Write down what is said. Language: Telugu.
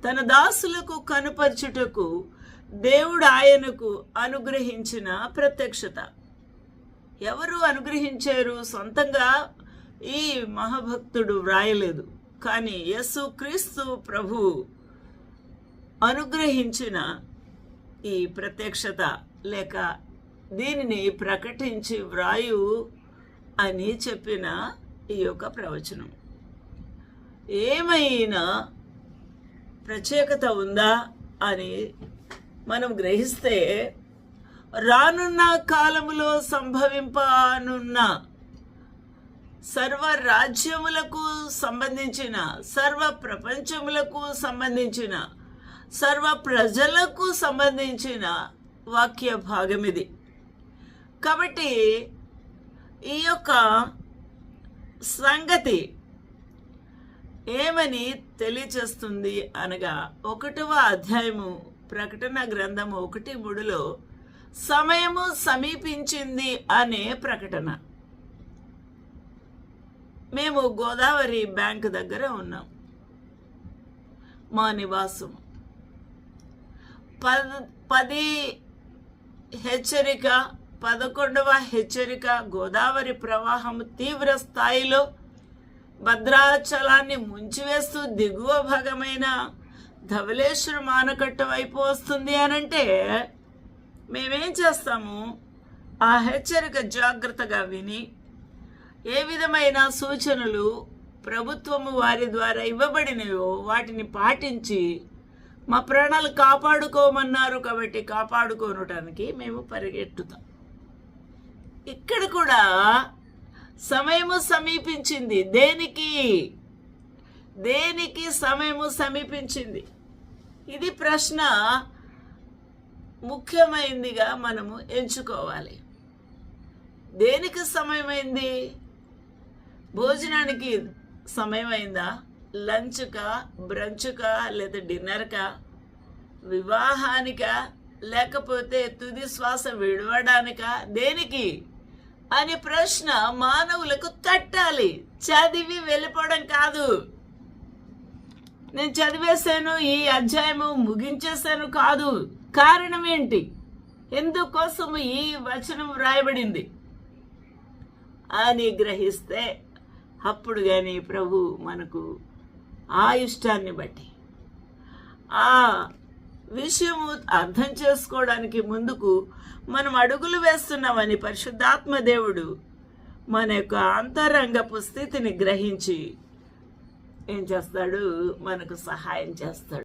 తన దాసులకు కనుపరచుటకు దేవుడు ఆయనకు అనుగ్రహించిన ప్రత్యక్షత. ఎవరు అనుగ్రహించారు? సొంతంగా ఈ మహాభక్తుడు వ్రాయలేదు, కానీ యేసుక్రీస్తు ప్రభువు అనుగ్రహించిన ఈ ప్రత్యక్షత, లేక దీనిని ప్రకటించి వ్రాయు అని చెప్పిన ఈ యొక్క ప్రవచనం. ఏమైనా ప్రత్యేకత ఉందా అని మనం గ్రహిస్తే, రానున్న కాలములో సంభవింపనున్న సర్వ రాజ్యములకు సంబంధించిన, సర్వ ప్రపంచములకు సంబంధించిన, సర్వ ప్రజలకు సంబంధించిన వాక్య భాగం ఇది. కాబట్టి ఈ యొక్క సంగతి ఏమని తెలియచేస్తుంది అనగా, 1వ అధ్యాయము ప్రకటన గ్రంథము 1:3లో సమయము సమీపించింది అనే ప్రకటన. మేము గోదావరి బ్యాంక్ దగ్గర ఉన్నాం, మా నివాసం. 10 హెచ్చరిక, 11వ హెచ్చరిక, గోదావరి ప్రవాహం తీవ్ర స్థాయిలో భద్రాచలాన్ని ముంచివేస్తూ దిగువ భాగమైన ధవళేశ్వరం ఆనకట్ట వైపు వస్తుంది అనంటే మేమేం చేస్తాము? ఆ హెచ్చరిక జాగ్రత్తగా విని, ఏ విధమైన సూచనలు ప్రభుత్వము వారి ద్వారా ఇవ్వబడినవో వాటిని పాటించి, మా ప్రాణాలు కాపాడుకోమన్నారు కాబట్టి కాపాడుకోనటానికి మేము పరిగెట్టుతాం. ఇక్కడ కూడా సమయము సమీపించింది. దేనికి సమయము సమీపించింది? ఇది ప్రశ్న ముఖ్యమైనదిగా మనము ఎంచుకోవాలి. దేనికి సమయమైంది? భోజనానికి సమయమైందా? లంచ్కా, బ్రంచ్కా, లేదా డిన్నర్కా, వివాహానికా, లేకపోతే తుది శ్వాస విడవడానికా? దేనికి అని ప్రశ్న మానవులకు తట్టాలి. చదివి వెళ్ళిపోవడం కాదు. నేను చదివేశాను, ఈ అధ్యాయము ముగించేశాను కాదు. కారణం ఏంటి? ఎందుకోసము ఈ వచనం వ్రాయబడింది అని గ్రహిస్తే అప్పుడు కానీ ప్రభు మనకు ఆ ఇష్టాన్ని బట్టి ఆ విషయము అర్థం చేసుకోవడానికి ముందుకు మనం అడుగులు వేస్తున్నామని పరిశుద్ధాత్మ దేవుడు మన యొక్క అంతరంగపు స్థితిని గ్రహించి ఏం చేస్తాడు? మనకు సహాయం చేస్తాడు.